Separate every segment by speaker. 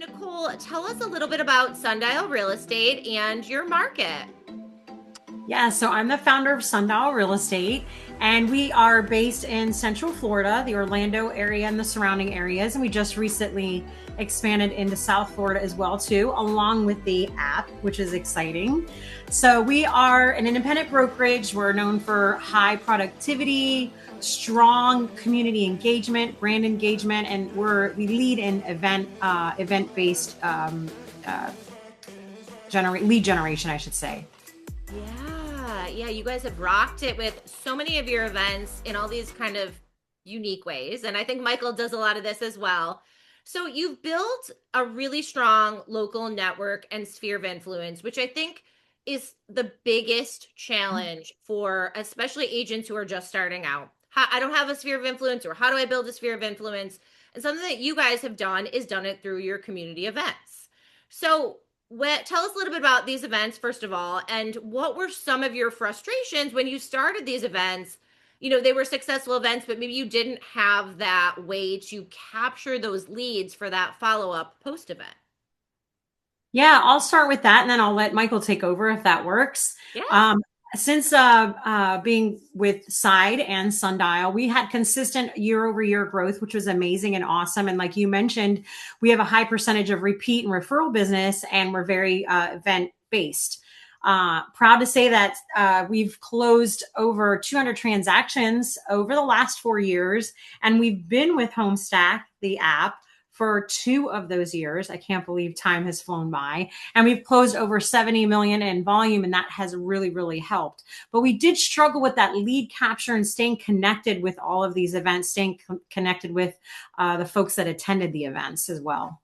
Speaker 1: Nicole, tell us a little bit about Sundial Real Estate and your market.
Speaker 2: Yeah, so I'm the founder of Sundial Real Estate, and we are based in Central Florida, the Orlando area and the surrounding areas. And we just recently expanded into South Florida as well, too, along with the app, which is exciting. So we are an independent brokerage. We're known for high productivity, strong community engagement, brand engagement, and we lead in event-based lead generation, I should say.
Speaker 1: Yeah, you guys have rocked it with so many of your events in all these kind of unique ways. And I think Michael does a lot of this as well. So you've built a really strong local network and sphere of influence, which I think is the biggest challenge for especially agents who are just starting out. I don't have a sphere of influence, or how do I build a sphere of influence? And something that you guys have done is done it through your community events. So tell us a little bit about these events, first of all, and what were some of your frustrations when you started these events? You know, they were successful events, but maybe you didn't have that way to capture those leads for that follow-up post event.
Speaker 2: Yeah, I'll start with that and then I'll let Michael take over if that works.
Speaker 1: Yeah.
Speaker 2: Um, since being with Side and Sundial, we had consistent year over year growth, which was amazing and awesome. And like you mentioned, we have a high percentage of repeat and referral business, and we're very event based. Proud to say that we've closed over 200 transactions over the last 4 years, and we've been with HomeStack, the app, for 2 of those years. I can't believe time has flown by. And we've closed over 70 million in volume, and that has really, really helped. But we did struggle with that lead capture and staying connected with all of these events, staying connected with the folks that attended the events as well.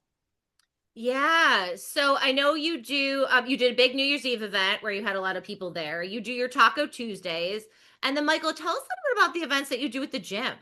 Speaker 1: Yeah. So I know you did a big New Year's Eve event where you had a lot of people there. You do your Taco Tuesdays. And then Michael, tell us a little bit about the events that you do at the gym.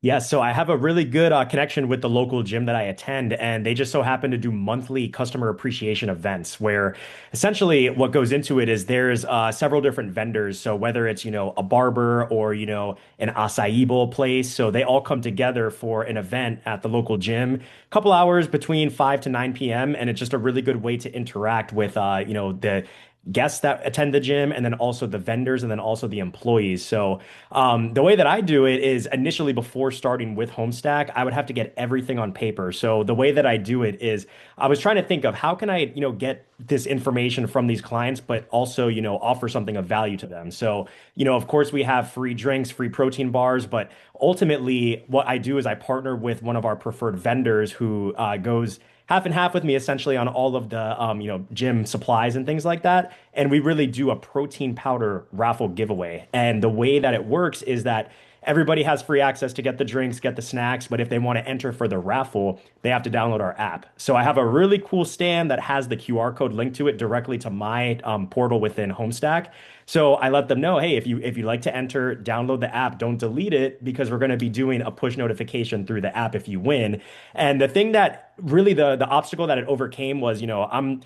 Speaker 3: Yeah, so I have a really good connection with the local gym that I attend, and they just so happen to do monthly customer appreciation events where essentially what goes into it is there's several different vendors. So whether it's, a barber or, an acai bowl place, so they all come together for an event at the local gym, a couple hours between 5 to 9 p.m. And it's just a really good way to interact with, the guests that attend the gym, and then also the vendors, and then also the employees. So the way that I do it is initially before starting with Homestack, I would have to get everything on paper. So the way that I do it is I was trying to think of how can I, get this information from these clients, but also, offer something of value to them. So, of course, we have free drinks, free protein bars, but ultimately what I do is I partner with one of our preferred vendors who goes half and half with me essentially on all of the gym supplies and things like that. And we really do a protein powder raffle giveaway. And the way that it works is that everybody has free access to get the drinks, get the snacks, but if they want to enter for the raffle, they have to download our app. So I have a really cool stand that has the QR code linked to it directly to my portal within Homestack. So I let them know, hey, if you like to enter, download the app, don't delete it, because we're going to be doing a push notification through the app if you win. And the thing that really the obstacle that it overcame was, I'm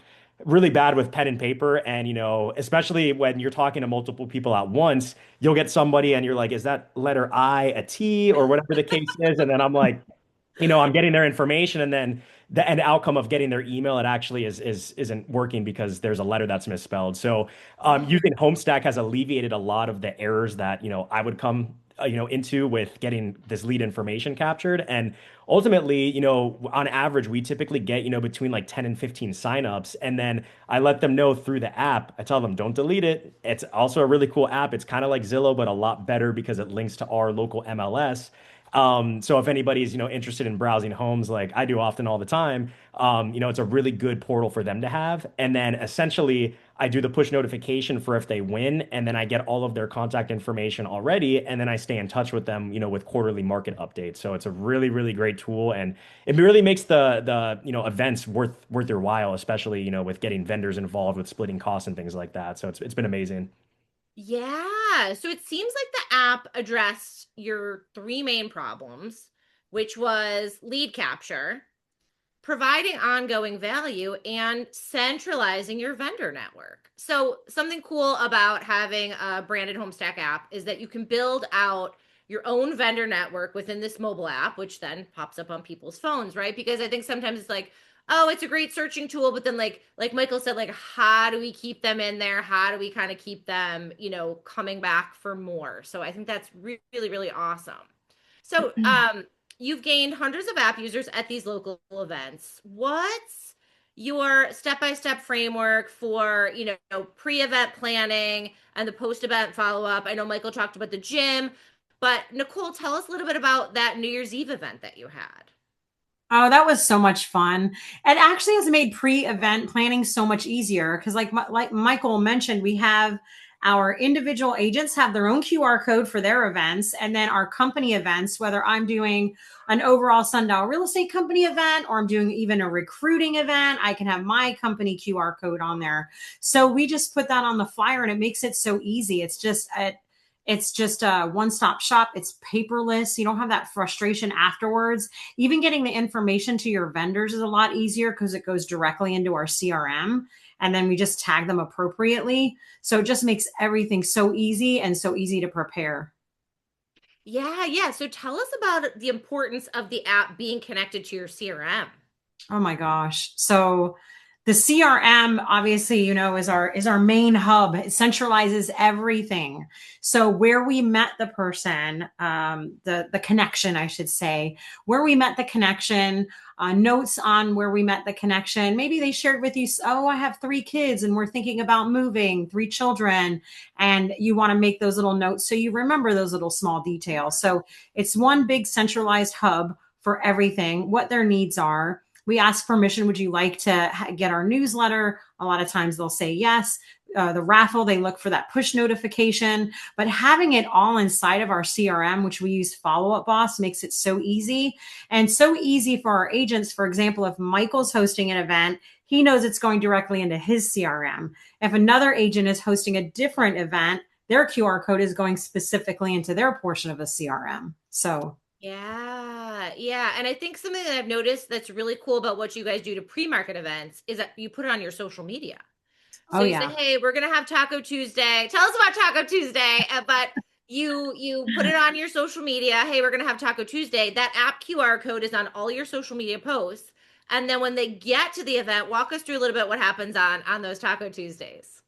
Speaker 3: really bad with pen and paper, and especially when you're talking to multiple people at once, you'll get somebody and you're like, is that letter I a T, or whatever the case is? And then I'm like, I'm getting their information, and then the end outcome of getting their email, it actually isn't working because there's a letter that's misspelled. So using Homestack has alleviated a lot of the errors that I would come into with getting this lead information captured. And ultimately, on average, we typically get between like 10 and 15 signups, and then I let them know through the app. I tell them don't delete it. It's also a really cool app. It's kind of like Zillow, but a lot better because it links to our local MLS. So if anybody's, interested in browsing homes like I do often all the time, it's a really good portal for them to have. And then essentially I do the push notification for if they win, and then I get all of their contact information already, and then I stay in touch with them, with quarterly market updates. So it's a really, really great tool, and it really makes the events worth your while, especially, with getting vendors involved with splitting costs and things like that. So it's been amazing.
Speaker 1: Yeah. So it seems like the app addressed your three main problems, which was lead capture, providing ongoing value, and centralizing your vendor network. So something cool about having a branded Homestack app is that you can build out your own vendor network within this mobile app, which then pops up on people's phones, right? Because I think sometimes it's like, oh, it's a great searching tool, but then like Michael said, like how do we keep them in there? How do we kind of keep them, coming back for more? So I think that's really, really awesome. So you've gained hundreds of app users at these local events. What's your step-by-step framework for, pre-event planning and the post-event follow-up? I know Michael talked about the gym, but Nicole, tell us a little bit about that New Year's Eve event that you had.
Speaker 2: Oh, that was so much fun. It actually has made pre-event planning so much easier because like Michael mentioned, we have our individual agents have their own QR code for their events, and then our company events, whether I'm doing an overall Sundial real estate company event or I'm doing even a recruiting event, I can have my company QR code on there. So we just put that on the flyer and it makes it so easy. It's just a one-stop shop. It's paperless. You don't have that frustration afterwards. Even getting the information to your vendors is a lot easier because it goes directly into our CRM and then we just tag them appropriately. So it just makes everything so easy and so easy to prepare.
Speaker 1: Yeah, yeah. So tell us about the importance of the app being connected to your CRM.
Speaker 2: Oh my gosh. So the CRM obviously, is our main hub. It centralizes everything. So where we met the person, the connection, I should say, where we met the connection, notes on where we met the connection. Maybe they shared with you, oh, I have 3 kids and we're thinking about moving, 3 children, and you want to make those little notes so you remember those little small details. So it's one big centralized hub for everything, what their needs are. We ask permission. Would you like to get our newsletter? A lot of times they'll say yes. The raffle, they look for that push notification, but having it all inside of our CRM, which we use Follow Up Boss, makes it so easy and so easy for our agents. For example, if Michael's hosting an event, he knows it's going directly into his CRM. If another agent is hosting a different event, their QR code is going specifically into their portion of the CRM. So
Speaker 1: Yeah, yeah. And I think something that I've noticed that's really cool about what you guys do to pre-market events is that you put it on your social media.
Speaker 2: oh
Speaker 1: So you say,
Speaker 2: yeah.
Speaker 1: "Hey, we're gonna have Taco Tuesday. Tell us about Taco Tuesday." But you put it on your social media. Hey, we're gonna have Taco Tuesday. That app QR code is on all your social media posts. And then when they get to the event, walk us through a little bit what happens on those Taco Tuesdays.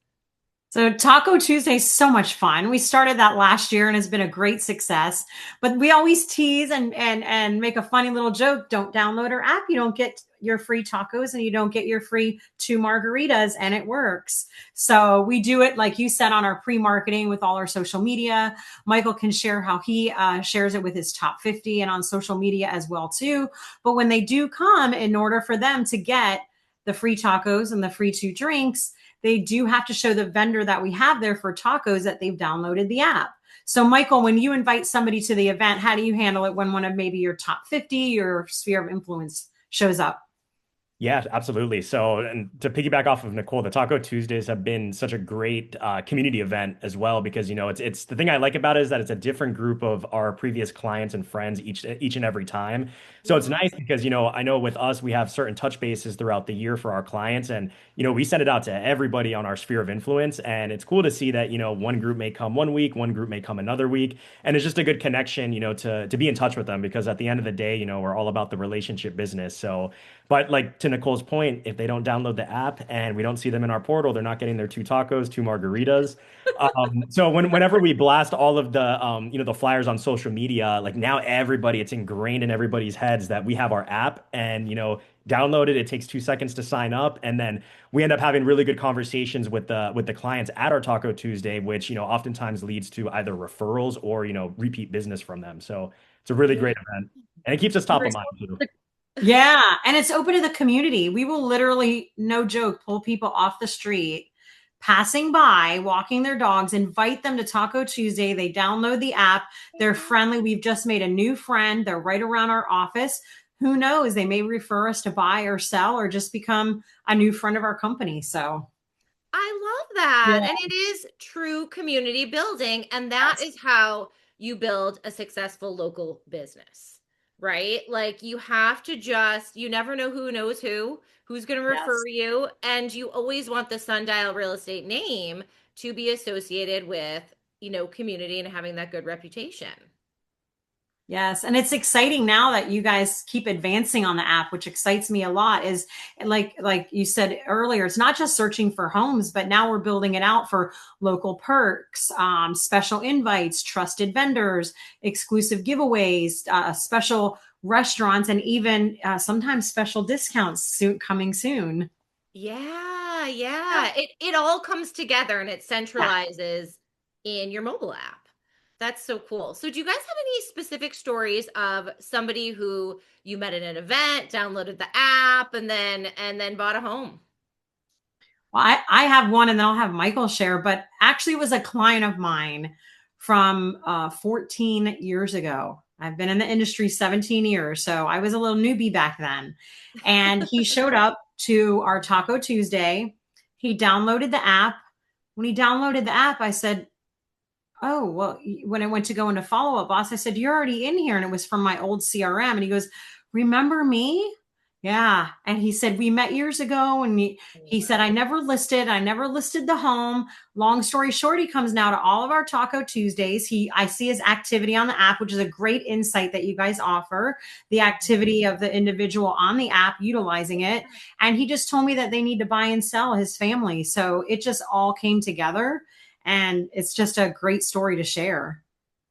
Speaker 2: So Taco Tuesday is so much fun. We started that last year and has been a great success. But we always tease and make a funny little joke. Don't download our app. You don't get your free tacos and you don't get your free 2 margaritas, and it works. So we do it like you said on our pre-marketing with all our social media. Michael can share how he shares it with his top 50 and on social media as well too. But when they do come, in order for them to get the free tacos and the free 2 drinks, they do have to show the vendor that we have there for tacos that they've downloaded the app. So, Michael, when you invite somebody to the event, how do you handle it when one of maybe your top 50, your sphere of influence shows up?
Speaker 3: Yeah, absolutely. So, and to piggyback off of Nicole, the Taco Tuesdays have been such a great community event as well because it's the thing I like about it is that it's a different group of our previous clients and friends each and every time. So it's
Speaker 1: Yeah.
Speaker 3: nice because I know with us we have certain touch bases throughout the year for our clients, and we send it out to everybody on our sphere of influence, and it's cool to see that one group may come one week, one group may come another week, and it's just a good connection to be in touch with them because at the end of the day we're all about the relationship business. So. But like to Nicole's point, if they don't download the app and we don't see them in our portal, they're not getting their 2 tacos, 2 margaritas. So whenever we blast all of the flyers on social media, like now it's ingrained in everybody's heads that we have our app and download it. It takes 2 seconds to sign up, and then we end up having really good conversations with the clients at our Taco Tuesday, which oftentimes leads to either referrals or repeat business from them. So it's a really
Speaker 1: Yeah.
Speaker 3: great event, and it keeps us top of mind too.
Speaker 2: Yeah, and it's open to the community. We will literally, no joke, pull people off the street, passing by, walking their dogs, invite them to Taco Tuesday. They download the app. They're friendly. We've just made a new friend. They're right around our office. Who knows? They may refer us to buy or sell or just become a new friend of our company. So,
Speaker 1: I love that.
Speaker 2: yeah.
Speaker 1: And it is true community building. And that is how you build a successful local business, right? Like you have to you never know who knows who's going to refer
Speaker 2: Yes.
Speaker 1: you. And you always want the Sundial real estate name to be associated with, community and having that good reputation.
Speaker 2: Yes, and it's exciting now that you guys keep advancing on the app, which excites me a lot. Is like you said earlier, it's not just searching for homes, but now we're building it out for local perks, special invites, trusted vendors, exclusive giveaways, special restaurants, and even sometimes special discounts soon coming soon.
Speaker 1: Yeah,
Speaker 2: Yeah.
Speaker 1: yeah. It all comes together and it
Speaker 2: Yeah.
Speaker 1: centralizes in your mobile app. That's so cool. So do you guys have any specific stories of somebody who you met at an event, downloaded the app, and then bought a home?
Speaker 2: Well, I have one and then I'll have Michael share, but actually it was a client of mine from 14 years ago. I've been in the industry 17 years, so I was a little newbie back then. And he showed up to our Taco Tuesday. He downloaded the app. When he downloaded the app, I said, "Oh, well," when I went to go into follow up, boss, I said, "You're already in here." And it was from my old CRM. And he goes, "Remember me?" Yeah. And he said, "We met years ago." And he said, I never listed the home. Long story short, he comes now to all of our Taco Tuesdays. I see his activity on the app, which is a great insight that you guys offer, the activity of the individual on the app, utilizing it. And he just told me that they need to buy and sell his family. So it just all came together. And it's just a great story to share.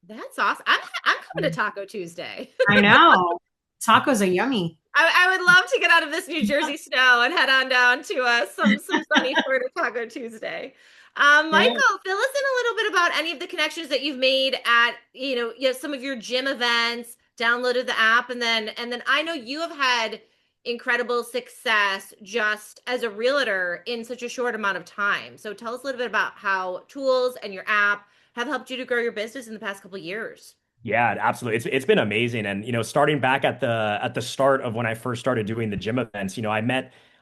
Speaker 1: That's awesome. I'm coming to Taco Tuesday.
Speaker 2: I know. Tacos are yummy.
Speaker 1: I would love to get out of this New Jersey snow and head on down to some sunny Florida Taco Tuesday.
Speaker 2: Yeah.
Speaker 1: Michael, fill us in a little bit about any of the connections that you've made at some of your gym events. Downloaded the app, and then I know you have had incredible success just as a realtor in such a short amount of time. So tell us a little bit about how tools and your app have helped you to grow your business in the past couple of years.
Speaker 3: Yeah, absolutely. It's been amazing. And starting back at the start of when I first started doing the gym events, I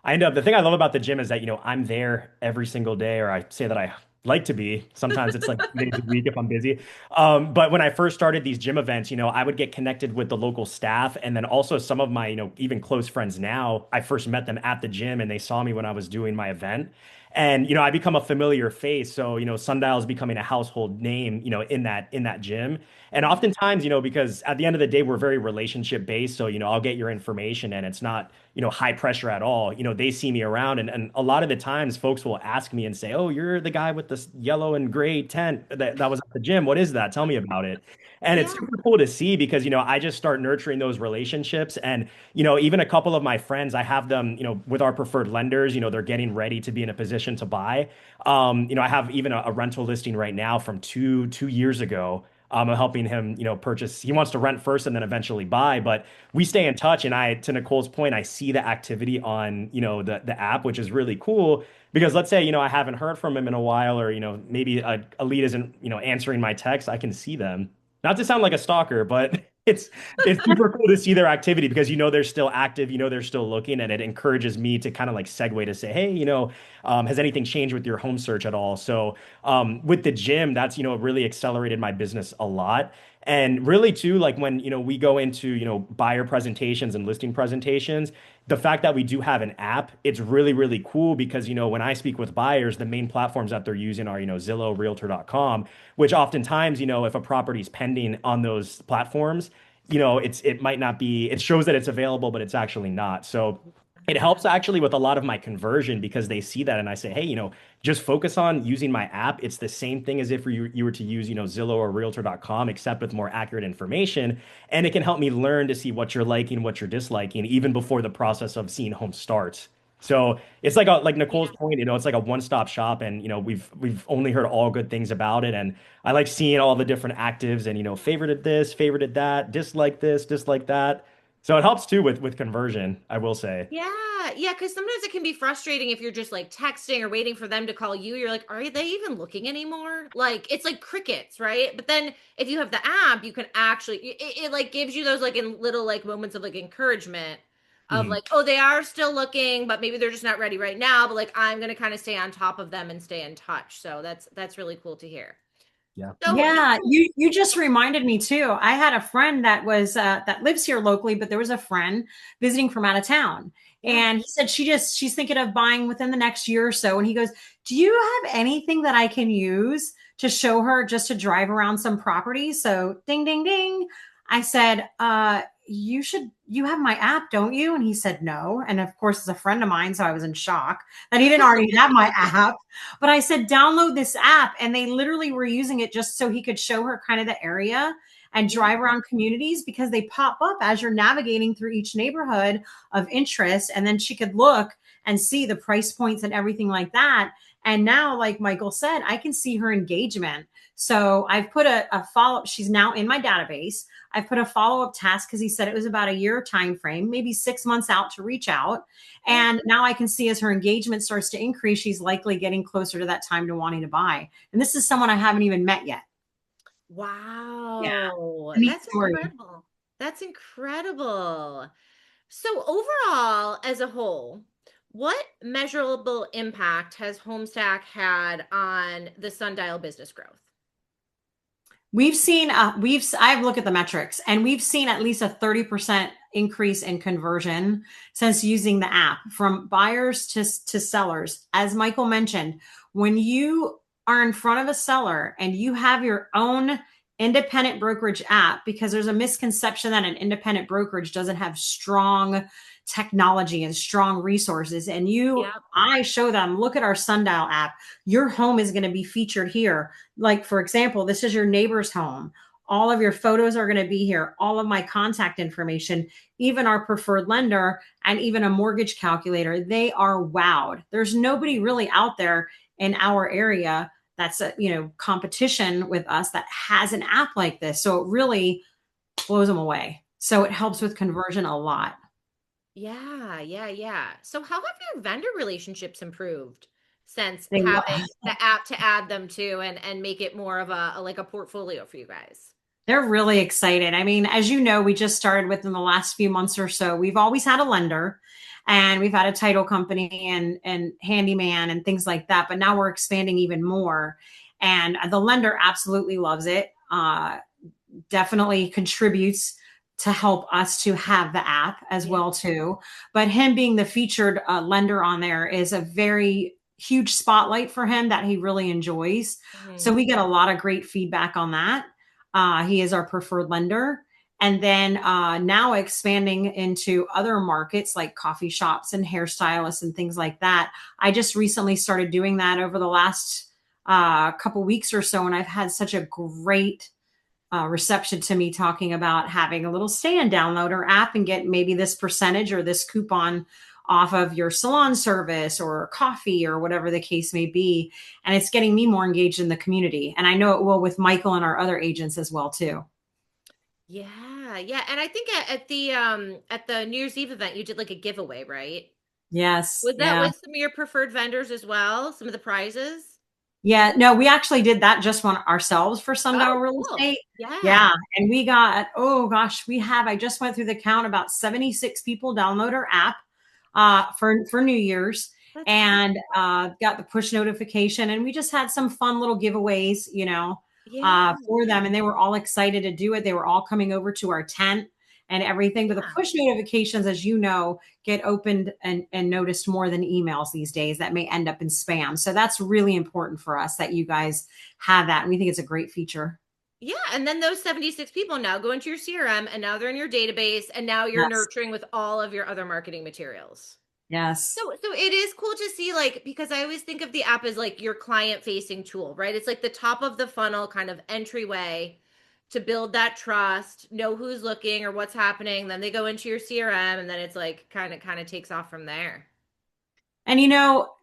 Speaker 3: end up the thing I love about the gym is that, I'm there every single day, or I say that I like to be. Sometimes it's like 2 days a week if I'm busy. But when I first started these gym events, I would get connected with the local staff and then also some of my, even close friends now. I first met them at the gym and they saw me when I was doing my event. And I become a familiar face. So, Sundial is becoming a household name, in that gym. And oftentimes, because at the end of the day, we're very relationship based. So, I'll get your information and it's not, high pressure at all. They see me around and a lot of the times folks will ask me and say, "Oh, you're the guy with this yellow and gray tent that was at the gym. What is that? Tell me about it." And it's
Speaker 1: Yeah.
Speaker 3: super cool to see because, I just start nurturing those relationships. And, even a couple of my friends, I have them, with our preferred lenders, they're getting ready to be in a position to buy. I have even a rental listing right now from two years ago. I'm helping him, purchase. He wants to rent first and then eventually buy, but we stay in touch. And to Nicole's point, I see the activity on, the app, which is really cool because let's say, I haven't heard from him in a while, or, maybe a lead isn't, answering my text. I can see them. Not to sound like a stalker, but it's super cool to see their activity because they're still active, they're still looking, and it encourages me to kind of like segue to say, hey, has anything changed with your home search at all? So with the gym, that's really accelerated my business a lot. And really too, like when we go into buyer presentations and listing presentations, the fact that we do have an app, it's really, really cool because when I speak with buyers, the main platforms that they're using are Zillow, Realtor.com, which oftentimes if a property is pending on those platforms, it might not be, it shows that it's available, but it's actually not. So it helps actually with a lot of my conversion because they see that and I say, hey, just focus on using my app. It's the same thing as if you were to use, Zillow or Realtor.com, except with more accurate information. And it can help me learn to see what you're liking, what you're disliking, even before the process of seeing home starts. So it's like Nicole's point, it's like a one-stop shop, and we've only heard all good things about it. And I like seeing all the different actives and favorited this, favorited that, dislike this, dislike that. So it helps too with conversion, I will say.
Speaker 1: Yeah, yeah, because sometimes it can be frustrating if you're just like texting or waiting for them to call you. You're like, are they even looking anymore? Like it's like crickets, right? But then if you have the app, you can actually it like gives you those like in little like moments of like encouragement of
Speaker 3: Mhm.
Speaker 1: like, oh, they are still looking, but maybe they're just not ready right now. But like I'm gonna kind of stay on top of them and stay in touch. So that's really cool to hear.
Speaker 3: Yeah.
Speaker 1: So
Speaker 2: Yeah, you just reminded me too. I had a friend that was that lives here locally, but there was a friend visiting from out of town,
Speaker 1: yeah.
Speaker 2: and he said she's thinking of buying within the next year or so. And he goes, "Do you have anything that I can use to show her just to drive around some property?" So ding ding ding. I said, you have my app, don't you? And he said, no. And of course, it's a friend of mine. So I was in shock that he didn't already have my app. But I said, download this app. And they literally were using it just so he could show her kind of the area and
Speaker 1: Yeah.
Speaker 2: drive around communities, because they pop up as you're navigating through each neighborhood of interest. And then she could look and see the price points and everything like that. And now, like Michael said, I can see her engagement. So I've put a follow up. She's now in my database. I've put a follow up task because he said it was about a year time frame, maybe 6 months out to reach out.
Speaker 1: Yeah.
Speaker 2: And now I can see as her engagement starts to increase, she's likely getting closer to that time to wanting to buy. And this is someone I haven't even met yet. Yeah.
Speaker 1: Wow.
Speaker 2: Neat
Speaker 1: That's
Speaker 2: story.
Speaker 1: incredible. That's incredible. So overall, as a whole, what measurable impact has HomeStack had on the Sundial business growth?
Speaker 2: We've seen, I've looked at the metrics, and we've seen at least a 30% increase in conversion since using the app, from buyers to sellers. As Michael mentioned, when you are in front of a seller and you have your own independent brokerage app, because there's a misconception that an independent brokerage doesn't have strong technology and strong resources. And
Speaker 1: Yeah.
Speaker 2: I show them, look at our Sundial app. Your home is going to be featured here. Like, for example, this is your neighbor's home. All of your photos are going to be here. All of my contact information, even our preferred lender, and even a mortgage calculator. They are wowed. There's nobody really out there in our area that's a, competition with us that has an app like this. So it really blows them away. So it helps with conversion a lot.
Speaker 1: Yeah, yeah, yeah. So how have your vendor relationships improved since
Speaker 2: They
Speaker 1: having the app to add them to and make it more of like a portfolio for you guys?
Speaker 2: They're really excited. I mean, as you know, we just started within the last few months or so. We've always had a lender, and we've had a title company and handyman and things like that. But now we're expanding even more. And the lender absolutely loves it. Definitely contributes to help us to have the app as
Speaker 1: Yeah.
Speaker 2: well too. But him being the featured lender on there is a very huge spotlight for him that he really enjoys. So
Speaker 1: Mhm.
Speaker 2: we get a lot of great feedback on that. He is our preferred lender. And then now expanding into other markets like coffee shops and hairstylists and things like that. I just recently started doing that over the last couple weeks or so, and I've had such a great reception to me talking about having a little stand, download our app and get maybe this percentage or this coupon off of your salon service or coffee or whatever the case may be. And it's getting me more engaged in the community. And I know it will with Michael and our other agents as well too.
Speaker 1: Yeah, yeah. And I think at the New Year's Eve event you did like a giveaway, right?
Speaker 2: Yes.
Speaker 1: Was that
Speaker 2: Yeah.
Speaker 1: with some of your preferred vendors as well? Some of the prizes?
Speaker 2: Yeah, no, we actually did that just one ourselves for Sundial
Speaker 1: Oh,
Speaker 2: Real
Speaker 1: cool.
Speaker 2: Estate.
Speaker 1: Yeah.
Speaker 2: Yeah, and we got, oh gosh, I just went through the count, about 76 people download our app for New Year's,
Speaker 1: That's
Speaker 2: and
Speaker 1: awesome.
Speaker 2: got the push notification, and we just had some fun little giveaways,
Speaker 1: Yeah.
Speaker 2: for them, and they were all excited to do it. They were all coming over to our tent and everything. But the
Speaker 1: Yeah.
Speaker 2: push notifications, as you know, get opened and noticed more than emails these days that may end up in spam. So that's really important for us that you guys have that. And we think it's a great feature.
Speaker 1: Yeah, and then those 76 people now go into your CRM and now they're in your database and now you're
Speaker 2: Yes.
Speaker 1: nurturing with all of your other marketing materials.
Speaker 2: Yes.
Speaker 1: So it is cool to see, like, because I always think of the app as like your client facing tool, right? It's like the top of the funnel kind of entryway to build that trust, know who's looking or what's happening. Then they go into your CRM and then it's like kind of takes off from there.
Speaker 2: And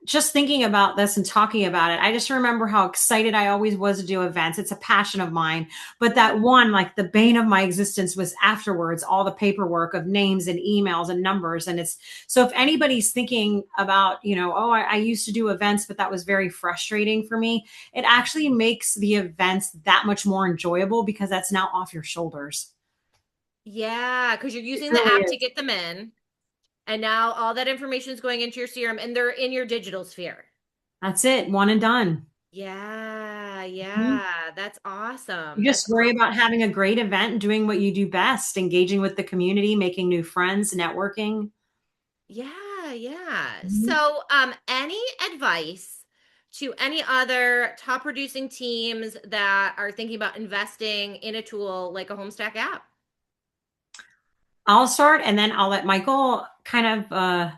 Speaker 2: just thinking about this and talking about it, I just remember how excited I always was to do events. It's a passion of mine. But
Speaker 1: Yeah.
Speaker 2: that one, like the bane of my existence was afterwards, all the paperwork of names and emails and numbers. And it's so if anybody's thinking about, oh, I used to do events, but that was very frustrating for me, it actually makes the events that much more enjoyable because that's now off your shoulders.
Speaker 1: Yeah, because you're
Speaker 2: It
Speaker 1: using the
Speaker 2: really
Speaker 1: app to
Speaker 2: is.
Speaker 1: get them in. And now all that information is going into your CRM and they're in your digital sphere.
Speaker 2: That's it. One and done.
Speaker 1: Yeah,
Speaker 2: Mhm.
Speaker 1: yeah. That's awesome.
Speaker 2: You
Speaker 1: That's
Speaker 2: just worry about having a great event and doing what you do best, engaging with the community, making new friends, networking.
Speaker 1: yeah, yeah.
Speaker 2: Mhm.
Speaker 1: So, any advice to any other top producing teams that are thinking about investing in a tool like a Homestack app?
Speaker 2: I'll start and then I'll let Michael kind of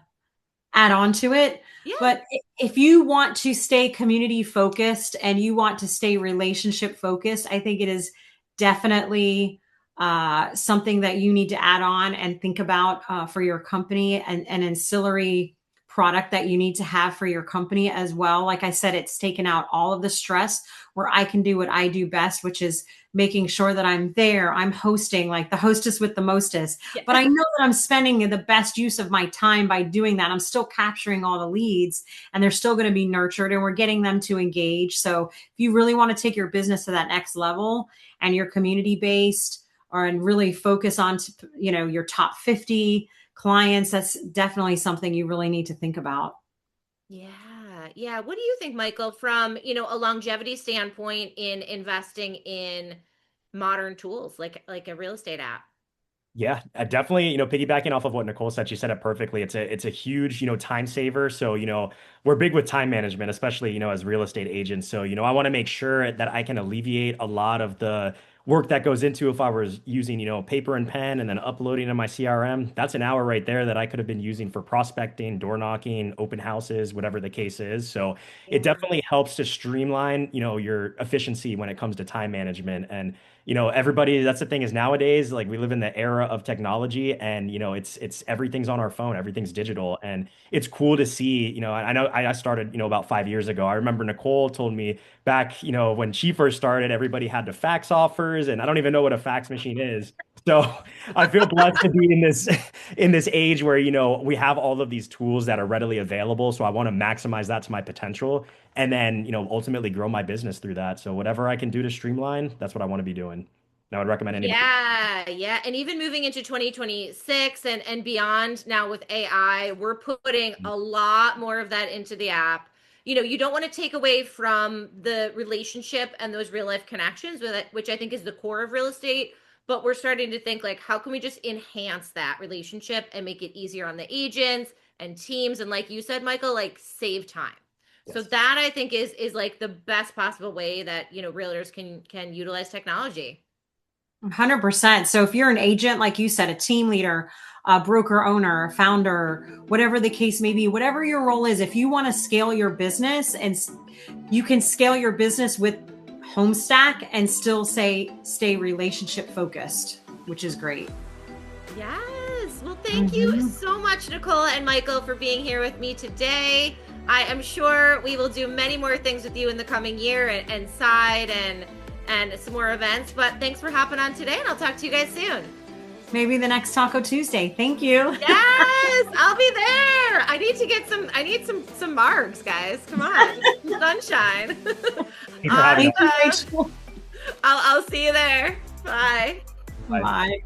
Speaker 2: add on to it.
Speaker 1: Yeah.
Speaker 2: But if you want to stay community focused and you want to stay relationship focused, I think it is definitely something that you need to add on and think about for your company, and an ancillary product that you need to have for your company as well. Like I said, it's taken out all of the stress where I can do what I do best, which is making sure that I'm there. I'm hosting, like the hostess with the mostest.
Speaker 1: Yeah.
Speaker 2: But I know that I'm spending the best use of my time by doing that. I'm still capturing all the leads and they're still going to be nurtured and we're getting them to engage. So if you really want to take your business to that next level and you're community based, or and really focus on, your top 50 clients, that's definitely something you really need to think about.
Speaker 1: Yeah. Yeah. What do you think, Michael, from, a longevity standpoint in investing in modern tools like a real estate app?
Speaker 3: Yeah, definitely, piggybacking off of what Nicole said, she said it perfectly. It's a huge, time saver. So, we're big with time management, especially, as real estate agents. So, I want to make sure that I can alleviate a lot of the work that goes into if I was using, paper and pen and then uploading to my CRM. That's an hour right there that I could have been using for prospecting, door knocking, open houses, whatever the case is. So, it
Speaker 1: Yeah.
Speaker 3: definitely helps to streamline, your efficiency when it comes to time management. And everybody, that's the thing is nowadays, like we live in the era of technology and, it's everything's on our phone, everything's digital. And it's cool to see, I know I started, about 5 years ago. I remember Nicole told me back, when she first started, everybody had the fax offers and I don't even know what a fax machine is. So I feel blessed to be in this age where, we have all of these tools that are readily available. So I want to maximize that to my potential and then, ultimately grow my business through that. So whatever I can do to streamline, that's what I want to be doing. And I would recommend anybody.
Speaker 1: Yeah, yeah. And even moving into 2026 and beyond now with AI, we're putting a lot more of that into the app. You don't want to take away from the relationship and those real life connections with it, which I think is the core of real estate. But we're starting to think like, how can we just enhance that relationship and make it easier on the agents and teams? And like you said, Michael, like save time. So
Speaker 3: Yes.
Speaker 1: that I think is like the best possible way that, realtors can utilize technology.
Speaker 2: 100%. So if you're an agent, like you said, a team leader, a broker owner, founder, whatever the case may be, whatever your role is, if you want to scale your business, and you can scale your business with HomeStack and still stay relationship focused, which is great.
Speaker 1: Yes. Well, thank you so much, Nicole and Michael, for being here with me today. I am sure we will do many more things with you in the coming year and side and some more events. But thanks for hopping on today, and I'll talk to you guys soon.
Speaker 2: Maybe the next Taco Tuesday. Thank you.
Speaker 1: Yes, I'll be there. I need some margs, guys. Come on. Sunshine.
Speaker 3: For having
Speaker 2: Thank you, Rachel.
Speaker 1: I'll see you there. Bye.
Speaker 2: Bye.